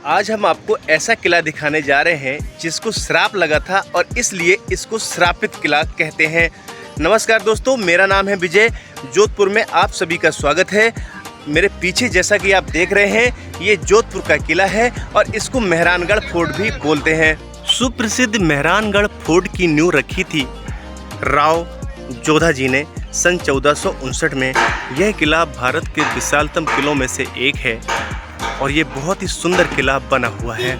आज हम आपको ऐसा किला दिखाने जा रहे हैं जिसको श्राप लगा था और इसलिए इसको श्रापित किला कहते हैं। नमस्कार दोस्तों, मेरा नाम है विजय। जोधपुर में आप सभी का स्वागत है। मेरे पीछे जैसा कि आप देख रहे हैं, ये जोधपुर का किला है और इसको मेहरानगढ़ फोर्ट भी बोलते हैं। सुप्रसिद्ध मेहरानगढ़ फोर्ट की नींव रखी थी राव जोधा जी ने सन 1459 में। यह किला भारत के विशालतम किलों में से एक है और ये बहुत ही सुंदर किला बना हुआ है।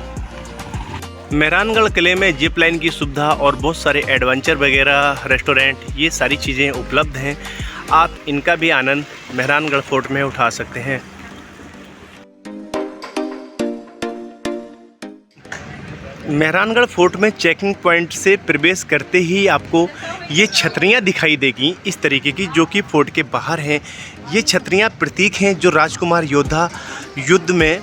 मेहरानगढ़ किले में जिप लाइन की सुविधा और बहुत सारे एडवेंचर वगैरह, रेस्टोरेंट, ये सारी चीज़ें उपलब्ध हैं। आप इनका भी आनंद मेहरानगढ़ फोर्ट में उठा सकते हैं। मेहरानगढ़ फोर्ट में चेकिंग पॉइंट से प्रवेश करते ही आपको ये छतरियाँ दिखाई देगी इस तरीके की, जो कि फोर्ट के बाहर हैं। ये छतरियाँ प्रतीक हैं जो राजकुमार योद्धा युद्ध में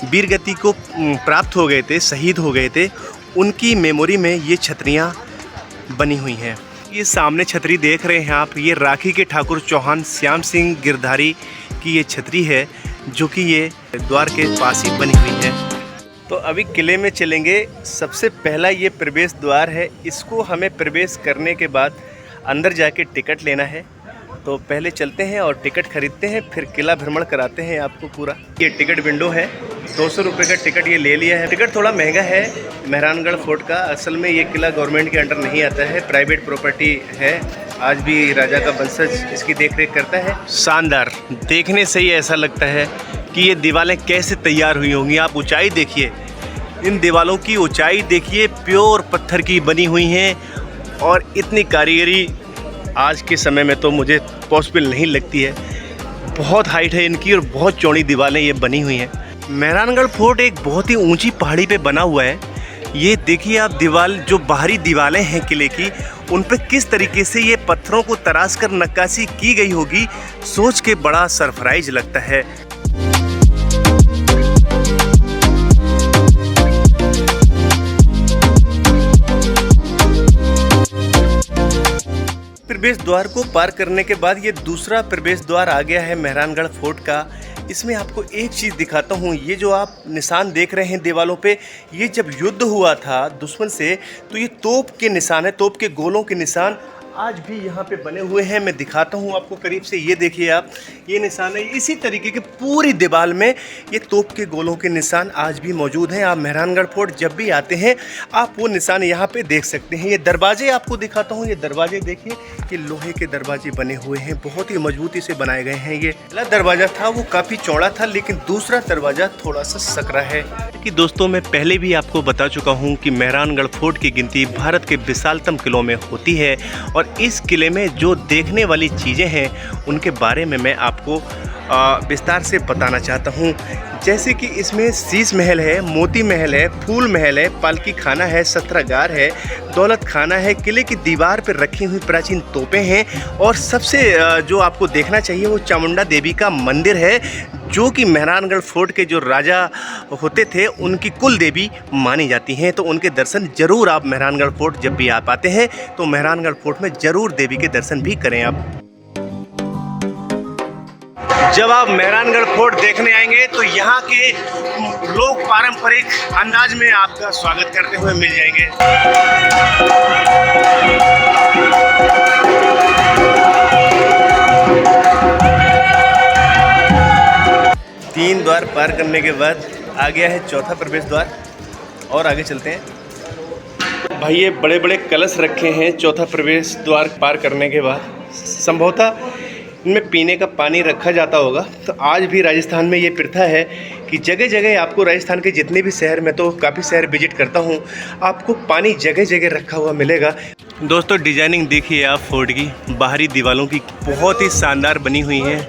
वीरगति को प्राप्त हो गए थे, शहीद हो गए थे, उनकी मेमोरी में ये छतरियाँ बनी हुई हैं। ये सामने छतरी देख रहे हैं आप, ये राखी के ठाकुर चौहान श्याम सिंह गिरधारी की ये छतरी है, जो कि ये द्वार के पास ही बनी हुई है। तो अभी किले में चलेंगे। सबसे पहला ये प्रवेश द्वार है। इसको हमें प्रवेश करने के बाद अंदर जाके टिकट लेना है। तो पहले चलते हैं और टिकट खरीदते हैं, फिर किला भ्रमण कराते हैं आपको पूरा। ये टिकट विंडो है, 200 रुपये का टिकट ये ले लिया है। टिकट थोड़ा महंगा है मेहरानगढ़ फोर्ट का। असल में ये किला गवर्नमेंट के अंडर नहीं आता है, प्राइवेट प्रॉपर्टी है। आज भी राजा का वंशज इसकी देखरेख करता है। शानदार, देखने से ही ऐसा लगता है कि ये दीवारें कैसे तैयार हुई होंगी। आप ऊंचाई देखिए, इन दीवारों की ऊंचाई देखिए, प्योर पत्थर की बनी हुई हैं और इतनी कारीगरी आज के समय में तो मुझे पॉसिबल नहीं लगती है। बहुत हाइट है इनकी और बहुत चौड़ी दीवारें ये बनी हुई हैं। मेहरानगढ़ फोर्ट एक बहुत ही ऊंची पहाड़ी पे बना हुआ है। ये देखिए आप, दीवार जो बाहरी दीवारें हैं किले की, उन पर किस तरीके से ये पत्थरों को तराश कर नक्काशी की गई होगी, सोच के बड़ा सरप्राइज लगता है। प्रवेश द्वार को पार करने के बाद ये दूसरा प्रवेश द्वार आ गया है मेहरानगढ़ फोर्ट का। इसमें आपको एक चीज़ दिखाता हूँ। ये जो आप निशान देख रहे हैं दीवारों पे, ये जब युद्ध हुआ था दुश्मन से, तो ये तोप के निशान है, तोप के गोलों के निशान आज भी यहाँ पे बने हुए हैं। मैं दिखाता हूँ आपको करीब से। ये देखिए आप, ये निशान है। इसी तरीके के पूरी दीवार में ये तोप के गोलों के निशान आज भी मौजूद हैं। आप मेहरानगढ़ फोर्ट जब भी आते हैं, आप वो निशान यहाँ पे देख सकते हैं। ये दरवाजे आपको दिखाता हूँ। ये दरवाजे देखिए, ये लोहे के दरवाजे बने हुए हैं, बहुत ही मजबूती से बनाए गए हैं। ये पहला दरवाज़ा था वो काफ़ी चौड़ा था, लेकिन दूसरा दरवाज़ा थोड़ा सा सकरा है। कि दोस्तों, मैं पहले भी आपको बता चुका हूँ कि मेहरानगढ़ फोर्ट की गिनती भारत के विशालतम किलों में होती है और इस किले में जो देखने वाली चीज़ें हैं उनके बारे में मैं आपको विस्तार से बताना चाहता हूँ। जैसे कि इसमें शीश महल है, मोती महल है, फूल महल है, पालकी खाना है, सत्रागार है, दौलत खाना है, किले की दीवार पर रखी हुई प्राचीन तोपें हैं और सबसे जो आपको देखना चाहिए वो चामुंडा देवी का मंदिर है, जो कि मेहरानगढ़ फोर्ट के जो राजा होते थे उनकी कुल देवी मानी जाती हैं। तो उनके दर्शन जरूर आप मेहरानगढ़ फोर्ट जब भी आप आते हैं तो मेहरानगढ़ फोर्ट में ज़रूर देवी के दर्शन भी करें आप। जब आप मेहरानगढ़ फोर्ट देखने आएंगे तो यहाँ के लोग पारंपरिक अंदाज में आपका स्वागत करते हुए मिल जाएंगे। तीन द्वार पार करने के बाद आ गया है चौथा प्रवेश द्वार और आगे चलते हैं। भाई ये बड़े बड़े कलश रखे हैं चौथा प्रवेश द्वार पार करने के बाद। संभवतः इनमें पीने का पानी रखा जाता होगा। तो आज भी राजस्थान में ये प्रथा है कि जगह जगह आपको, राजस्थान के जितने भी शहर में, तो काफ़ी शहर विजिट करता हूँ, आपको पानी जगह जगह रखा हुआ मिलेगा। दोस्तों डिजाइनिंग देखिए आप फोर्ट की, बाहरी दीवारों की बहुत ही शानदार बनी हुई है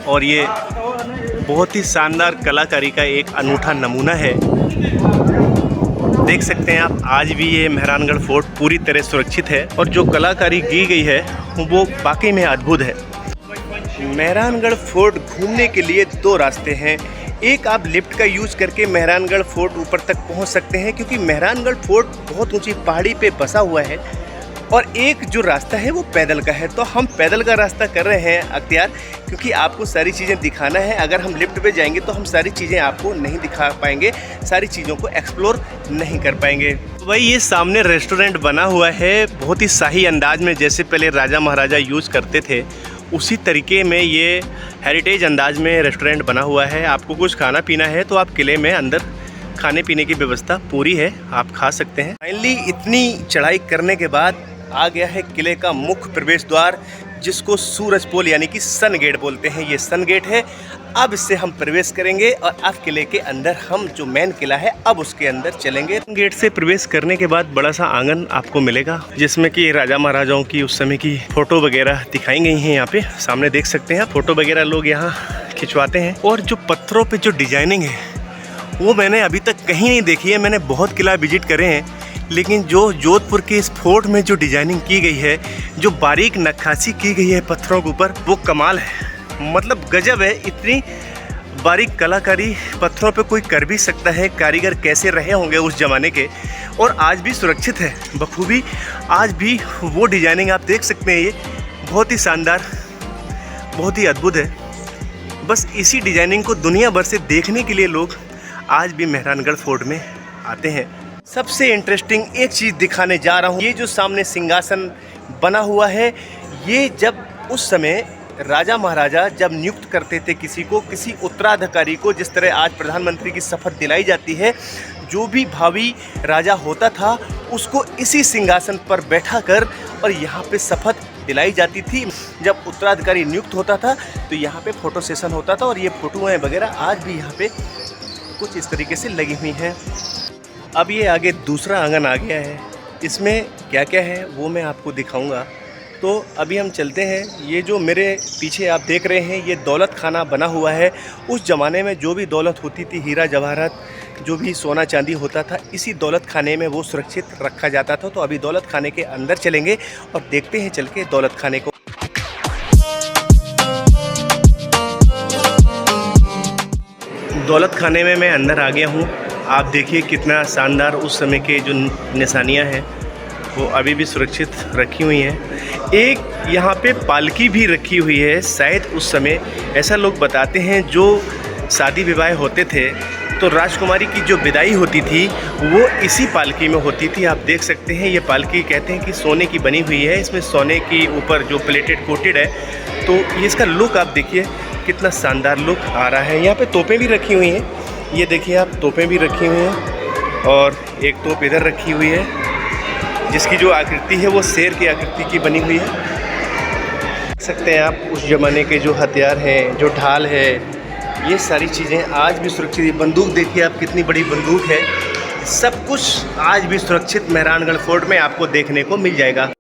और ये बहुत ही शानदार कलाकारी का एक अनूठा नमूना है। देख सकते हैं आप, आज भी ये मेहरानगढ़ फोर्ट पूरी तरह सुरक्षित है और जो कलाकारी की गई है वो वाकई में अद्भुत है। मेहरानगढ़ फोर्ट घूमने के लिए दो रास्ते हैं। एक, आप लिफ्ट का यूज़ करके मेहरानगढ़ फोर्ट ऊपर तक पहुंच सकते हैं, क्योंकि मेहरानगढ़ फोर्ट बहुत ऊंची पहाड़ी पे बसा हुआ है और एक जो रास्ता है वो पैदल का है। तो हम पैदल का रास्ता कर रहे हैं अख्तियार, क्योंकि आपको सारी चीज़ें दिखाना है। अगर हम लिफ्ट पे जाएंगे तो हम सारी चीज़ें आपको नहीं दिखा पाएंगे, सारी चीज़ों को एक्सप्लोर नहीं कर पाएंगे। तो भाई ये सामने रेस्टोरेंट बना हुआ है बहुत ही शाही अंदाज में, जैसे पहले राजा महाराजा यूज़ करते थे उसी तरीके में ये हेरिटेज अंदाज में रेस्टोरेंट बना हुआ है। आपको कुछ खाना पीना है तो आप किले में अंदर खाने पीने की व्यवस्था पूरी है, आप खा सकते हैं। फाइनली इतनी चढ़ाई करने के बाद आ गया है किले का मुख्य प्रवेश द्वार, जिसको सूरज पोल यानी कि सन गेट बोलते हैं। ये सन गेट है। अब इससे हम प्रवेश करेंगे और अब किले के अंदर हम जो मेन किला है अब उसके अंदर चलेंगे। गेट से प्रवेश करने के बाद बड़ा सा आंगन आपको मिलेगा, जिसमें कि राजा महाराजाओं की उस समय की फ़ोटो वगैरह दिखाई गई हैं। यहाँ पे सामने देख सकते हैं, फ़ोटो वगैरह लोग यहाँ खिंचवाते हैं। और जो पत्थरों पर जो डिजाइनिंग है वो मैंने अभी तक कहीं नहीं देखी है। मैंने बहुत किला विजिट करे हैं, लेकिन जो जोधपुर के इस फोर्ट में जो डिजाइनिंग की गई है, जो बारीक नक्काशी की गई है पत्थरों के ऊपर, वो कमाल है। मतलब गजब है। इतनी बारीक कलाकारी पत्थरों पे कोई कर भी सकता है। कारीगर कैसे रहे होंगे उस ज़माने के, और आज भी सुरक्षित है बखूबी। आज भी वो डिजाइनिंग आप देख सकते हैं। ये बहुत ही शानदार, बहुत ही अद्भुत है। बस इसी डिजाइनिंग को दुनिया भर से देखने के लिए लोग आज भी मेहरानगढ़ फोर्ट में आते हैं। सबसे इंटरेस्टिंग एक चीज़ दिखाने जा रहा हूँ। ये जो सामने सिंहासन बना हुआ है, ये जब उस समय राजा महाराजा जब नियुक्त करते थे किसी को, किसी उत्तराधिकारी को, जिस तरह आज प्रधानमंत्री की शपथ दिलाई जाती है, जो भी भावी राजा होता था उसको इसी सिंहासन पर बैठा कर और यहाँ पे शपथ दिलाई जाती थी। जब उत्तराधिकारी नियुक्त होता था तो यहाँ पे फ़ोटो सेशन होता था, और ये फ़ोटोएँ वगैरह आज भी यहाँ पे कुछ इस तरीके से लगी हुई हैं। अब ये आगे दूसरा आंगन आ गया है। इसमें क्या क्या है वो मैं आपको दिखाऊंगा। तो अभी हम चलते हैं। ये जो मेरे पीछे आप देख रहे हैं, ये दौलत खाना बना हुआ है। उस ज़माने में जो भी दौलत होती थी, हीरा जवाहरात, जो भी सोना चांदी होता था, इसी दौलत खाने में वो सुरक्षित रखा जाता था। तो अभी दौलत खाने के अंदर चलेंगे और देखते हैं चल के दौलत खाने को। दौलत खाने में मैं अंदर आ गया हूँ। आप देखिए कितना शानदार उस समय के जो निशानियाँ हैं वो अभी भी सुरक्षित रखी हुई हैं। एक यहाँ पे पालकी भी रखी हुई है। शायद उस समय ऐसा लोग बताते हैं, जो शादी विवाह होते थे तो राजकुमारी की जो विदाई होती थी वो इसी पालकी में होती थी। आप देख सकते हैं ये पालकी कहते हैं कि सोने की बनी हुई है। इसमें सोने की ऊपर जो प्लेटेड कोटेड है, तो ये इसका लुक आप देखिए कितना शानदार लुक आ रहा है। यहाँ पे तोपें भी रखी हुई हैं। ये देखिए आप, तोपें भी रखी हुई हैं, और एक तोप इधर रखी हुई है जिसकी जो आकृति है वो शेर की आकृति की बनी हुई है। देख सकते हैं आप उस ज़माने के जो हथियार हैं, जो ढाल है, ये सारी चीज़ें आज भी सुरक्षित। बंदूक देखिए आप, कितनी बड़ी बंदूक है। सब कुछ आज भी सुरक्षित मेहरानगढ़ फोर्ट में आपको देखने को मिल जाएगा।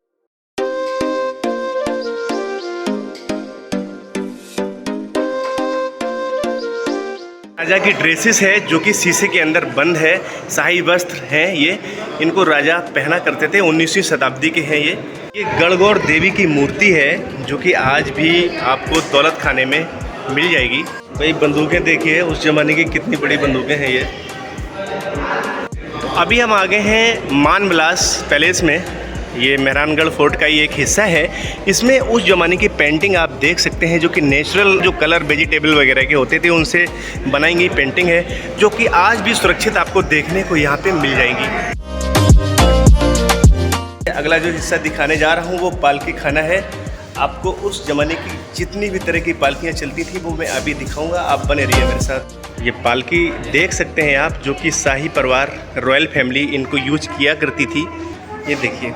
राजा की ड्रेसेस है जो कि शीशे के अंदर बंद है। शाही वस्त्र हैं ये, इनको राजा पहना करते थे। 19वीं शताब्दी के हैं ये गणगौर देवी की मूर्ति है जो कि आज भी आपको दौलत खाने में मिल जाएगी। भाई बंदूकें देखिए उस ज़माने की कितनी बड़ी बंदूकें हैं ये। तो अभी हम आ गए हैं मान विलास पैलेस में। ये मेहरानगढ़ फोर्ट का ही एक हिस्सा है। इसमें उस ज़माने की पेंटिंग आप देख सकते हैं, जो कि नेचुरल जो कलर वेजिटेबल वगैरह के होते थे उनसे बनाई गई पेंटिंग है, जो कि आज भी सुरक्षित आपको देखने को यहाँ पे मिल जाएंगी। अगला जो हिस्सा दिखाने जा रहा हूँ वो पालकी खाना है। आपको उस ज़माने की जितनी भी तरह की पालकियाँ चलती थी वो मैं अभी दिखाऊँगा, आप बने रहिए मेरे साथ। ये पालकी देख सकते हैं आप, जो कि शाही परिवार, रॉयल फैमिली इनको यूज किया करती थी। ये देखिए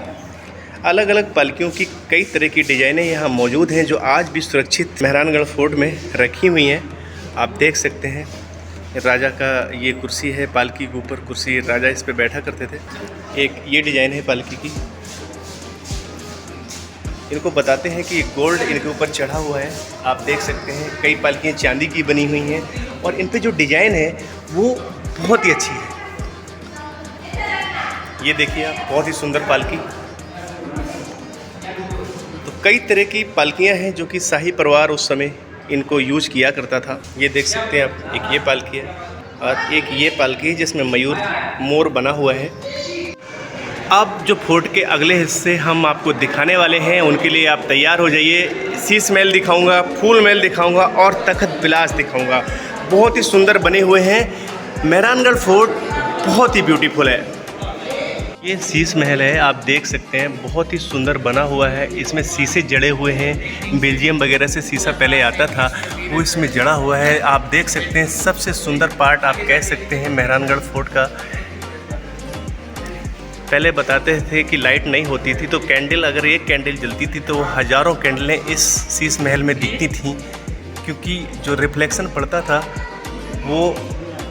अलग अलग पालकियों की कई तरह की डिज़ाइनें यहाँ मौजूद हैं, जो आज भी सुरक्षित मेहरानगढ़ फोर्ट में रखी हुई हैं। आप देख सकते हैं राजा का ये कुर्सी है, पालकी के ऊपर कुर्सी, राजा इस पे बैठा करते थे। एक ये डिज़ाइन है पालकी की। इनको बताते हैं कि गोल्ड इनके ऊपर चढ़ा हुआ है। आप देख सकते हैं कई पालकियाँ चांदी की बनी हुई हैं, और इन पे जो डिज़ाइन है वो बहुत ही अच्छी है। ये देखिए आप, बहुत ही सुंदर पालकी। तो कई तरह की पालकियां हैं जो कि शाही परिवार उस समय इनको यूज किया करता था। ये देख सकते हैं आप, एक ये पालकी है और एक ये पालकी है जिसमें मयूर मोर बना हुआ है। अब जो फोर्ट के अगले हिस्से हम आपको दिखाने वाले हैं, उनके लिए आप तैयार हो जाइए। शीश महल दिखाऊंगा, फूल महल दिखाऊंगा और तख्त विलास दिखाऊंगा। बहुत ही सुंदर बने हुए हैं। मेहरानगढ़ फोर्ट बहुत ही ब्यूटीफुल है। ये शीश महल है, आप देख सकते हैं, बहुत ही सुंदर बना हुआ है। इसमें शीशे जड़े हुए हैं। बेल्जियम वगैरह से शीशा पहले आता था, वो इसमें जड़ा हुआ है। आप देख सकते हैं, सबसे सुंदर पार्ट आप कह सकते हैं मेहरानगढ़ फोर्ट का। पहले बताते थे कि लाइट नहीं होती थी तो कैंडल, अगर एक कैंडल जलती थी तो हज़ारों कैंडलें इस शीश महल में दिखती थीं, क्योंकि जो रिफ्लेक्शन पड़ता था वो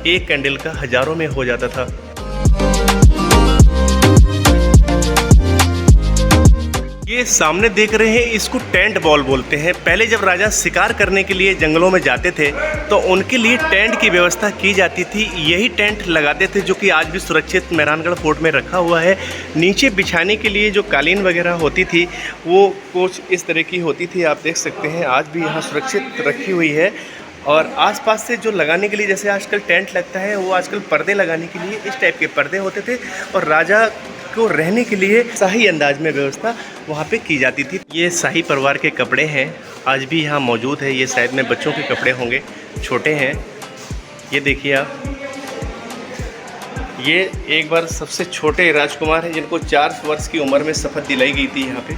एक कैंडल का हज़ारों में हो जाता था। ये सामने देख रहे हैं, इसको टेंट वॉल बोलते हैं। पहले जब राजा शिकार करने के लिए जंगलों में जाते थे तो उनके लिए टेंट की व्यवस्था की जाती थी। यही टेंट लगाते थे जो कि आज भी सुरक्षित मेहरानगढ़ फोर्ट में रखा हुआ है। नीचे बिछाने के लिए जो कालीन वगैरह होती थी वो कुछ इस तरह की होती थी, आप देख सकते हैं, आज भी यहाँ सुरक्षित रखी हुई है। और आसपास से जो लगाने के लिए, जैसे आजकल टेंट लगता है, वो आजकल पर्दे लगाने के लिए इस टाइप के पर्दे होते थे और राजा को रहने के लिए शाही अंदाज में व्यवस्था वहाँ पे की जाती थी। ये शाही परिवार के कपड़े हैं, आज भी यहाँ मौजूद है। ये शायद में बच्चों के कपड़े होंगे, छोटे हैं। ये देखिए आप, ये एक बार सबसे छोटे राजकुमार हैं जिनको 4 वर्ष की उम्र में शपथ दिलाई गई थी, यहाँ पे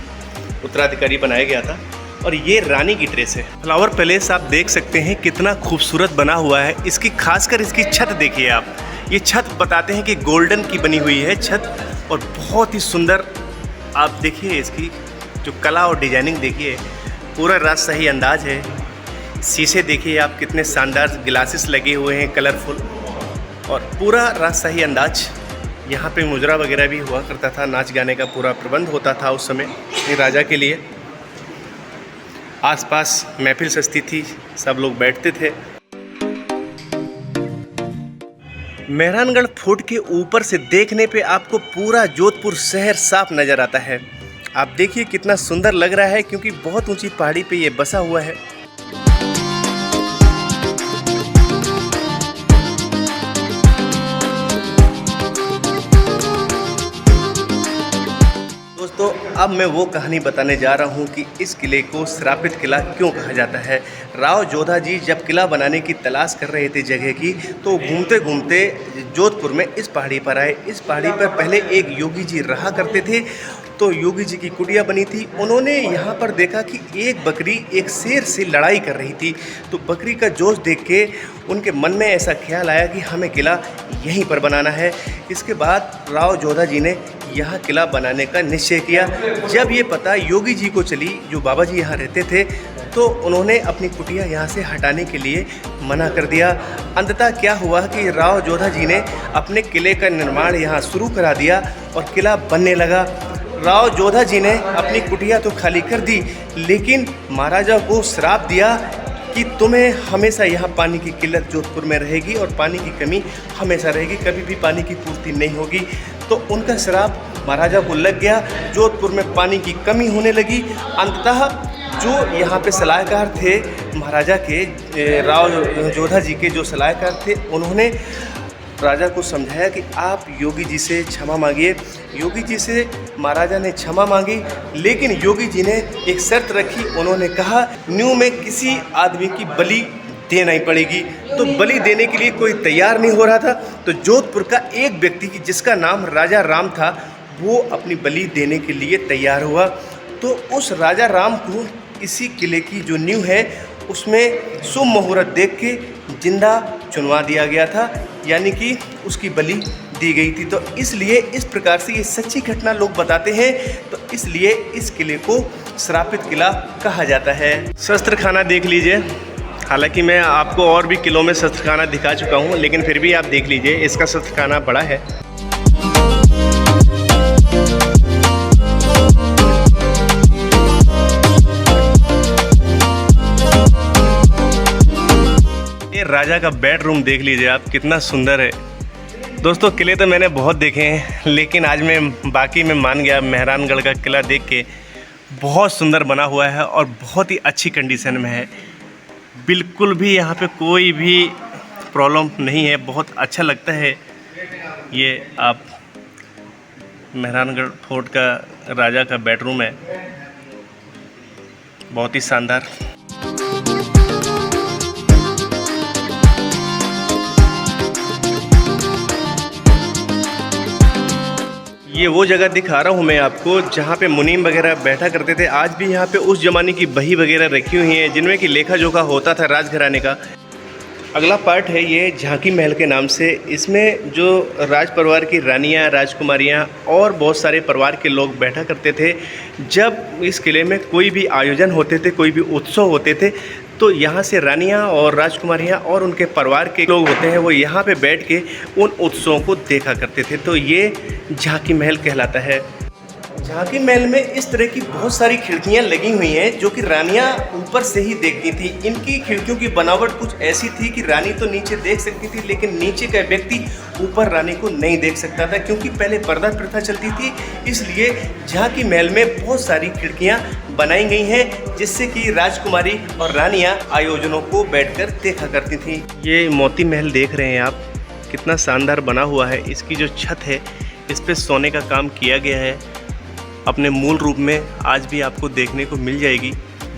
उत्तराधिकारी बनाया गया था। और ये रानी की ड्रेस है। फ्लावर पैलेस आप देख सकते हैं कितना खूबसूरत बना हुआ है। इसकी खासकर इसकी छत देखिए आप, ये छत बताते हैं कि गोल्डन की बनी हुई है छत, और बहुत ही सुंदर। आप देखिए इसकी जो कला और डिजाइनिंग देखिए, पूरा राजशाही अंदाज है। शीशे देखिए आप, कितने शानदार ग्लासेस लगे हुए हैं कलरफुल, और पूरा राजशाही अंदाज। यहाँ पे मुजरा वगैरह भी हुआ करता था, नाच गाने का पूरा प्रबंध होता था उस समय राजा के लिए। आसपास महफिल सजती थी, सब लोग बैठते थे। मेहरानगढ़ फोर्ट के ऊपर से देखने पे आपको पूरा जोधपुर शहर साफ नज़र आता है। आप देखिए कितना सुंदर लग रहा है, क्योंकि बहुत ऊंची पहाड़ी पे ये बसा हुआ है। दोस्तों, अब मैं वो कहानी बताने जा रहा हूँ कि इस किले को श्रापित किला क्यों कहा जाता है। राव जोधा जी जब किला बनाने की तलाश कर रहे थे जगह की, तो घूमते घूमते जोधपुर में इस पहाड़ी पर आए। इस पहाड़ी पर पहले एक योगी जी रहा करते थे, तो योगी जी की कुटिया बनी थी। उन्होंने यहाँ पर देखा कि एक बकरी एक शेर से लड़ाई कर रही थी, तो बकरी का जोश देख के उनके मन में ऐसा ख्याल आया कि हमें किला यहीं पर बनाना है। इसके बाद राव जोधा जी ने यहाँ किला बनाने का निश्चय किया। जब ये पता योगी जी को चली, जो बाबा जी यहाँ रहते थे, तो उन्होंने अपनी कुटिया यहाँ से हटाने के लिए मना कर दिया। अंततः क्या हुआ कि राव जोधा जी ने अपने किले का निर्माण यहाँ शुरू करा दिया और किला बनने लगा। राव जोधा जी ने अपनी कुटिया तो खाली कर दी, लेकिन महाराजा को श्राप दिया कि तुम्हें हमेशा यहाँ पानी की किल्लत जोधपुर में रहेगी और पानी की कमी हमेशा रहेगी, कभी भी पानी की पूर्ति नहीं होगी। तो उनका श्राप महाराजा को लग गया, जोधपुर में पानी की कमी होने लगी। अंततः जो यहाँ पे सलाहकार थे महाराजा के, राव जोधा जी के जो सलाहकार थे, उन्होंने राजा को समझाया कि आप योगी जी से क्षमा मांगिए। योगी जी से महाराजा ने क्षमा मांगी, लेकिन योगी जी ने एक शर्त रखी। उन्होंने कहा, न्यू में किसी आदमी की बलि देना ही पड़ेगी। तो बलि देने के लिए कोई तैयार नहीं हो रहा था, तो जोधपुर का एक व्यक्ति जिसका नाम राजा राम था, वो अपनी बलि देने के लिए तैयार हुआ। तो उस राजा राम को इसी किले की जो न्यू है उसमें शुभ मुहूर्त देख के जिंदा चुनवा दिया गया था, यानी कि उसकी बलि दी गई थी। तो इसलिए इस प्रकार से ये सच्ची घटना लोग बताते हैं, तो इसलिए इस किले को श्रापित किला कहा जाता है। शस्त्र खाना देख लीजिए। हालांकि मैं आपको और भी किलों में शस्त्र खाना दिखा चुका हूँ, लेकिन फिर भी आप देख लीजिए, इसका शस्त्र खाना बड़ा है। राजा का बेडरूम देख लीजिए आप, कितना सुंदर है। दोस्तों, किले तो मैंने बहुत देखे हैं, लेकिन आज मैं बाकी में मान गया। मेहरानगढ़ का किला देख के बहुत सुंदर बना हुआ है और बहुत ही अच्छी कंडीशन में है। बिल्कुल भी यहाँ पे कोई भी प्रॉब्लम नहीं है, बहुत अच्छा लगता है। ये आप मेहरानगढ़ फोर्ट का राजा का बेडरूम है, बहुत ही शानदार। ये वो जगह दिखा रहा हूँ मैं आपको जहाँ पे मुनीम वगैरह बैठा करते थे। आज भी यहाँ पे उस ज़माने की बही वगैरह रखी हुई हैं जिनमें कि लेखा जोखा होता था राजघराने का। अगला पार्ट है ये झांकी महल के नाम से। इसमें जो राज परिवार की रानियाँ, राजकुमारियाँ और बहुत सारे परिवार के लोग बैठा करते थे। जब इस किले में कोई भी आयोजन होते थे, कोई भी उत्सव होते थे, तो यहाँ से रानियाँ और राजकुमारियाँ और उनके परिवार के लोग होते हैं, वो यहाँ पे बैठ के उन उत्सवों को देखा करते थे। तो ये झांकी महल कहलाता है। झांकी महल में इस तरह की बहुत सारी खिड़कियां लगी हुई हैं जो कि रानियां ऊपर से ही देखती थी। इनकी खिड़कियों की बनावट कुछ ऐसी थी कि रानी तो नीचे देख सकती थी, लेकिन नीचे का व्यक्ति ऊपर रानी को नहीं देख सकता था, क्योंकि पहले पर्दा प्रथा चलती थी। इसलिए झांकी महल में बहुत सारी खिड़कियां बनाई गई हैं जिससे कि राजकुमारी और रानियां आयोजनों को बैठकर देखा करती थी। ये मोती महल देख रहे हैं आप, कितना शानदार बना हुआ है। इसकी जो छत है इस पर सोने का काम किया गया है। अपने मूल रूप में आज भी आपको देखने को मिल जाएगी।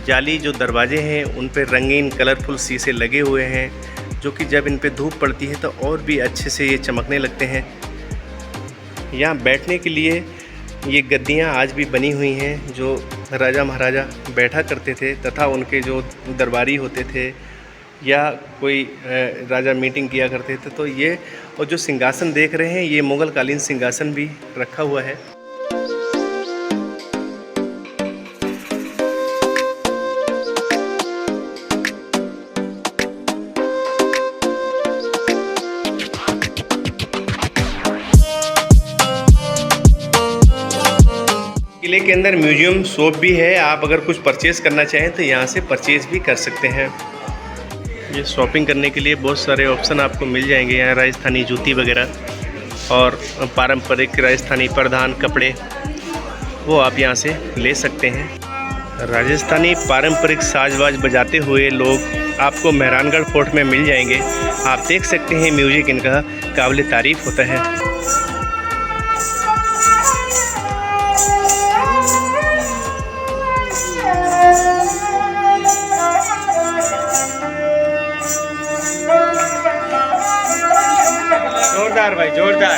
जाली जो दरवाजे हैं उन पर रंगीन कलरफुल शीशे लगे हुए हैं, जो कि जब इन पे धूप पड़ती है तो और भी अच्छे से ये चमकने लगते हैं। यहाँ बैठने के लिए ये गद्दियाँ आज भी बनी हुई हैं जो राजा महाराजा बैठा करते थे, तथा उनके जो दरबारी होते थे या कोई राजा मीटिंग किया करते थे। तो ये और जो सिंहासन देख रहे हैं ये मुग़ल कालीन सिंहासन भी रखा हुआ है। किले के अंदर म्यूजियम शॉप भी है। आप अगर कुछ परचेज़ करना चाहें तो यहाँ से परचेज़ भी कर सकते हैं। ये शॉपिंग करने के लिए बहुत सारे ऑप्शन आपको मिल जाएंगे यहाँ। राजस्थानी जूती वगैरह और पारंपरिक राजस्थानी परिधान कपड़े वो आप यहाँ से ले सकते हैं। राजस्थानी पारंपरिक साजवाज बजाते हुए लोग आपको मेहरानगढ़ फोर्ट में मिल जाएंगे। आप देख सकते हैं म्यूज़िक इनका काबिल तारीफ़ होता है। जोरदार भाई, जोरदार।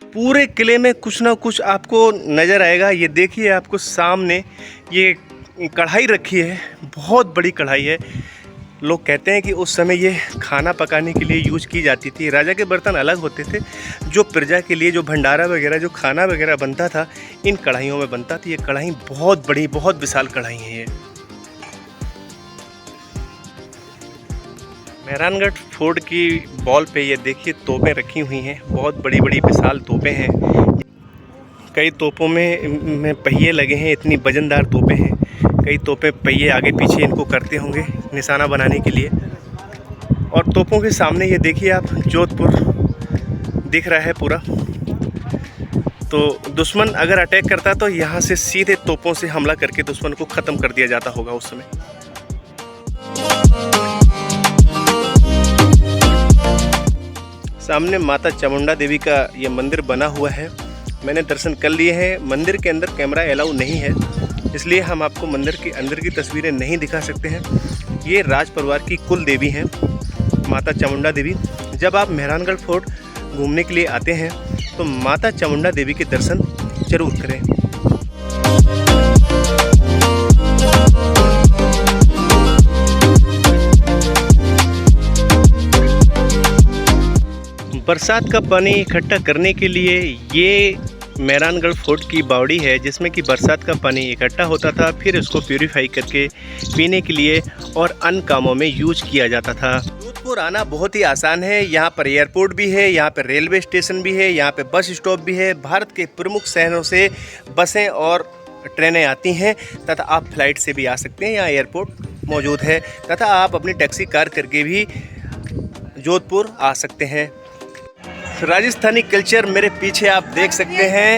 पूरे किले में कुछ ना कुछ आपको नज़र आएगा। ये देखिए आपको सामने ये कढ़ाई रखी है, बहुत बड़ी कढ़ाई है। लोग कहते हैं कि उस समय ये खाना पकाने के लिए यूज की जाती थी। राजा के बर्तन अलग होते थे, जो प्रजा के लिए जो भंडारा वगैरह जो खाना वगैरह बनता था इन कढ़ाइयों में बनता था। ये कढ़ाई बहुत बड़ी, बहुत विशाल कढ़ाई है ये। मेहरानगढ़ फोर्ट की वॉल पे ये देखिए तोपें रखी हुई हैं, बहुत बड़ी बड़ी विशाल तोपें हैं। कई तोपों में पहिए लगे हैं, इतनी वजनदार तोपें हैं। कई तोपें पहिए आगे पीछे इनको करते होंगे निशाना बनाने के लिए। और तोपों के सामने ये देखिए आप जोधपुर दिख रहा है पूरा। तो दुश्मन अगर अटैक करता तो यहाँ से सीधे तोपों से हमला करके दुश्मन को ख़त्म कर दिया जाता होगा उस समय। सामने माता चामुंडा देवी का ये मंदिर बना हुआ है। मैंने दर्शन कर लिए हैं। मंदिर के अंदर कैमरा अलाउ नहीं है, इसलिए हम आपको मंदिर के अंदर की तस्वीरें नहीं दिखा सकते हैं। ये राज परिवार की कुल देवी हैं माता चामुंडा देवी। जब आप मेहरानगढ़ फोर्ट घूमने के लिए आते हैं तो माता चामुंडा देवी के दर्शन जरूर करें। बरसात का पानी इकट्ठा करने के लिए ये मेहरानगढ़ फोर्ट की बावड़ी है, जिसमें कि बरसात का पानी इकट्ठा होता था, फिर उसको प्यूरीफाई करके पीने के लिए और अन्य कामों में यूज किया जाता था। जोधपुर आना बहुत ही आसान है। यहाँ पर एयरपोर्ट भी है, यहाँ पर रेलवे स्टेशन भी है, यहाँ पे बस स्टॉप भी है। भारत के प्रमुख शहरों से बसें और ट्रेनें आती हैं, तथा आप फ्लाइट से भी आ सकते हैं। यहाँ एयरपोर्ट मौजूद है, तथा आप अपनी टैक्सी कार करके भी जोधपुर आ सकते हैं। राजस्थानी कल्चर मेरे पीछे आप देख सकते हैं,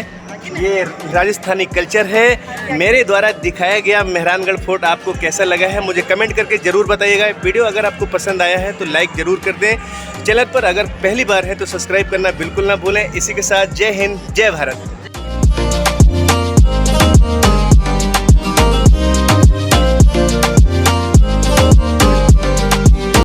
ये राजस्थानी कल्चर है। मेरे द्वारा दिखाया गया मेहरानगढ़ फोर्ट आपको कैसा लगा है मुझे कमेंट करके ज़रूर बताइएगा। वीडियो अगर आपको पसंद आया है तो लाइक ज़रूर कर दें। चैनल पर अगर पहली बार है तो सब्सक्राइब करना बिल्कुल ना भूलें। इसी के साथ जय हिंद, जय भारत।